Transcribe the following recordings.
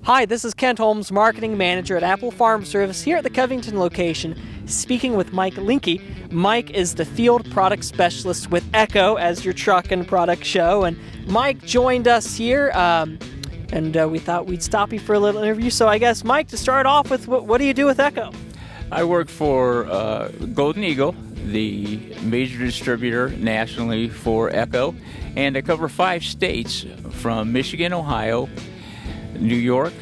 Hi, this is Kent Holmes, Marketing Manager at Apple Farm Service here at the Covington location, speaking with Mike Linkie. Mike is the Field Product Specialist with Echo as your truck and product show, and Mike joined us here, and we thought we'd stop you for a little interview. So I guess, Mike, to start off with, what do you do with Echo? I work for Golden Eagle, the major distributor nationally for Echo, and I cover 5 states from Michigan, Ohio, New York,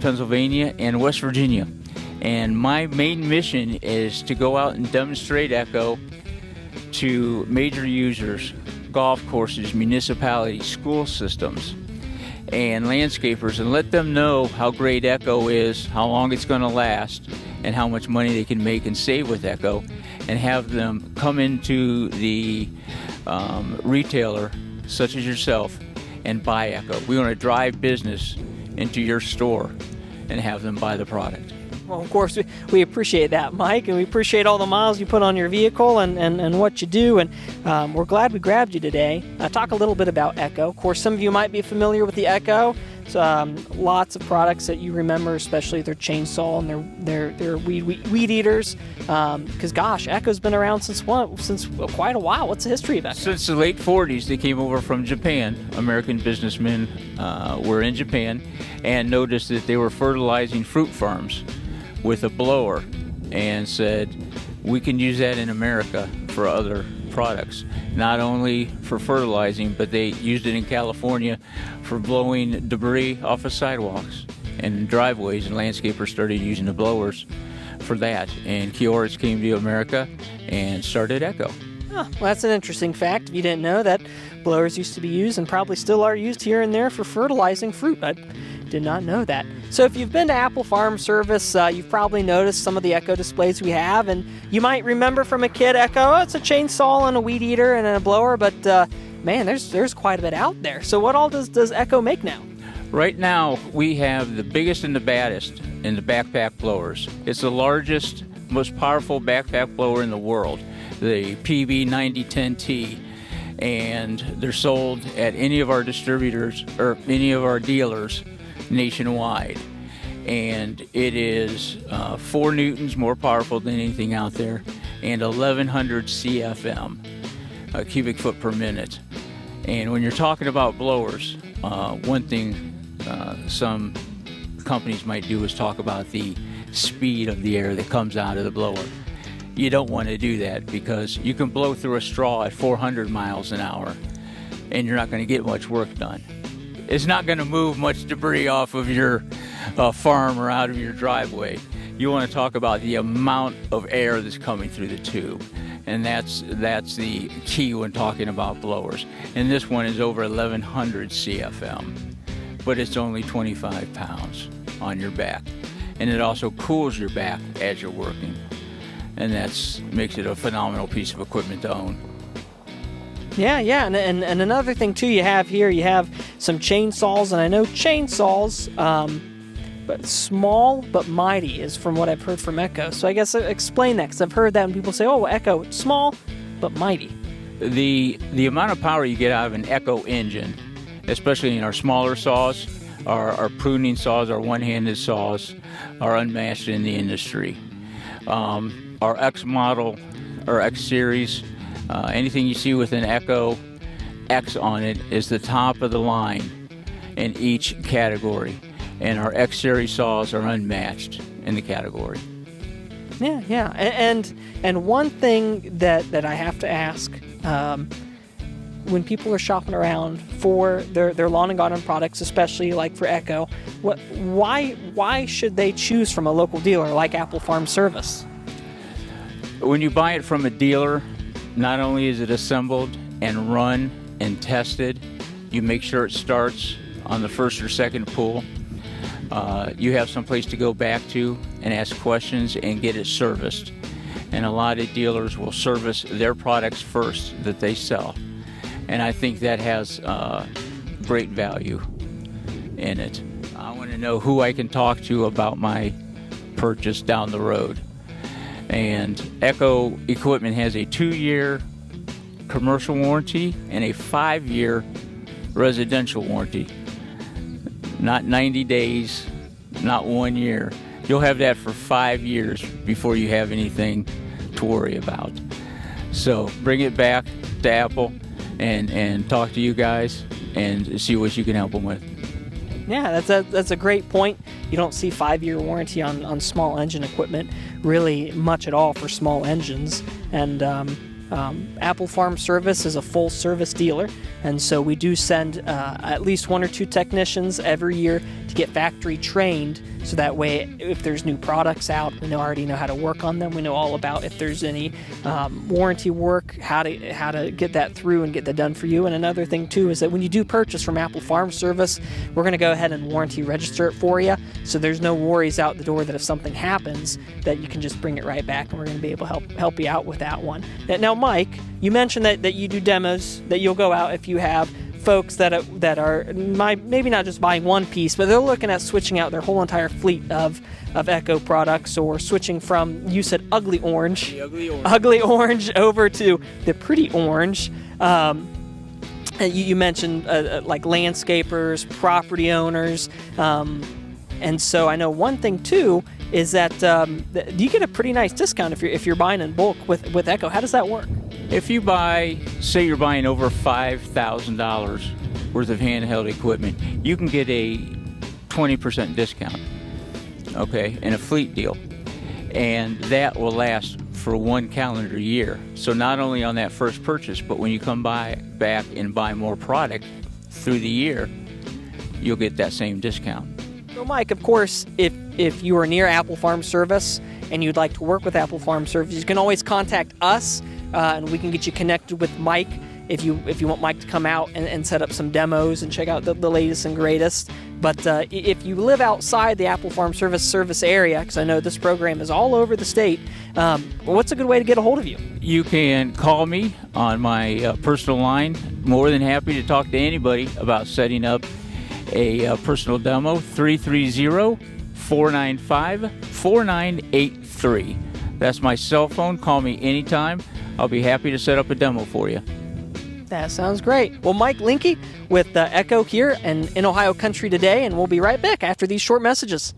Pennsylvania, and West Virginia. And my main mission is to go out and demonstrate Echo to major users, golf courses, municipalities, school systems, and landscapers, and let them know how great Echo is, how long it's going to last, and how much money they can make and save with Echo, and have them come into the retailer, such as yourself, and buy Echo. We want to drive business into your store and have them buy the product. Well, of course, we appreciate that, Mike, and we appreciate all the miles you put on your vehicle and what you do, and we're glad we grabbed you today. Talk a little bit about Echo. Of course, some of you might be familiar with the Echo. So, lots of products that you remember, especially their chainsaw and their weed eaters. Because, gosh, Echo's been around since quite a while. What's the history of Echo? Since the late 40s, they came over from Japan. American businessmen were in Japan and noticed that they were fertilizing fruit farms with a blower and said, we can use that in America for other products, not only for fertilizing, but they used it in California for blowing debris off of sidewalks and driveways, and landscapers started using the blowers for that. And Kioris came to America and started Echo. Oh, well, that's an interesting fact. If you didn't know that, blowers used to be used and probably still are used here and there for fertilizing fruit. I did not know that. So if you've been to Apple Farm Service, you've probably noticed some of the Echo displays we have, and you might remember from a kid, Echo, it's a chainsaw and a weed eater and a blower, but man, there's quite a bit out there. So what all does Echo make now? Right now, we have the biggest and the baddest in the backpack blowers. It's the largest, most powerful backpack blower in the world, the PB9010T, and they're sold at any of our distributors or any of our dealers nationwide. And it is 4 newtons more powerful than anything out there, and 1100 CFM, cubic foot per minute. And when you're talking about blowers, one thing some companies might do is talk about the speed of the air that comes out of the blower. You don't want to do that, because you can blow through a straw at 400 miles an hour and you're not going to get much work done. It's not going to move much debris off of your farm or out of your driveway. You want to talk about the amount of air that's coming through the tube, and that's the key when talking about blowers. And this one is over 1100 CFM, but it's only 25 pounds on your back, and it also cools your back as you're working, and that makes it a phenomenal piece of equipment to own. Yeah, and another thing too you have here, you have some chainsaws, and I know chainsaws, but small but mighty is from what I've heard from Echo. So I guess explain that, because I've heard that when people say, oh, Echo, it's small but mighty. The amount of power you get out of an Echo engine, especially in our smaller saws, our pruning saws, our one-handed saws, are unmatched in the industry. Our X model, or X series, anything you see with an Echo X on it is the top of the line in each category. And our X series saws are unmatched in the category. Yeah. And one thing that I have to ask, when people are shopping around for their lawn and garden products, especially like for Echo, why should they choose from a local dealer like Apple Farm Service? When you buy it from a dealer, not only is it assembled and run and tested, you make sure it starts on the first or second pull. You have some place to go back to and ask questions and get it serviced. And a lot of dealers will service their products first that they sell. And I think that has great value in it. I want to know who I can talk to about my purchase down the road. And Echo equipment has a 2-year commercial warranty and a 5-year residential warranty. Not 90 days not 1 year. You'll have that for 5 years before you have anything to worry about. So bring it back to Apple and talk to you guys and see what you can help them with. Yeah, that's a great point. You don't see 5-year warranty on small engine equipment really much at all for small engines. And Apple Farm Service is a full service dealer, and so we do send at least 1 or 2 technicians every year to get factory trained, so that way if there's new products out, we already know how to work on them. We know all about if there's any warranty work, how to get that through and get that done for you. And another thing too is that when you do purchase from Apple Farm Service, we're going to go ahead and warranty register it for you, so there's no worries out the door that if something happens that you can just bring it right back, and we're going to be able to help you out with that one. Now Mike, you mentioned that you do demos, that you'll go out if you have folks that are maybe not just buying one piece, but they're looking at switching out their whole entire fleet of Echo products, or switching from, you said ugly orange over to the pretty orange. You mentioned like landscapers, property owners, and so I know one thing too is that you get a pretty nice discount if you're buying in bulk with Echo. How does that work? If you say you're buying over $5,000 worth of handheld equipment, you can get a 20% discount, okay, in a fleet deal. And that will last for 1 calendar year. So not only on that first purchase, but when you come back and buy more product through the year, you'll get that same discount. So Mike, of course, if you are near Apple Farm Service and you'd like to work with Apple Farm Service, you can always contact us, and we can get you connected with Mike if you want Mike to come out and set up some demos and check out the latest and greatest. But if you live outside the Apple Farm Service area, because I know this program is all over the state, what's a good way to get a hold of you? You can call me on my personal line. More than happy to talk to anybody about setting up a personal demo. 330-495-4983. That's my cell phone. Call me anytime. I'll be happy to set up a demo for you. That sounds great. Well, Mike Linkie with Echo here and in Ohio Country Today, and we'll be right back after these short messages.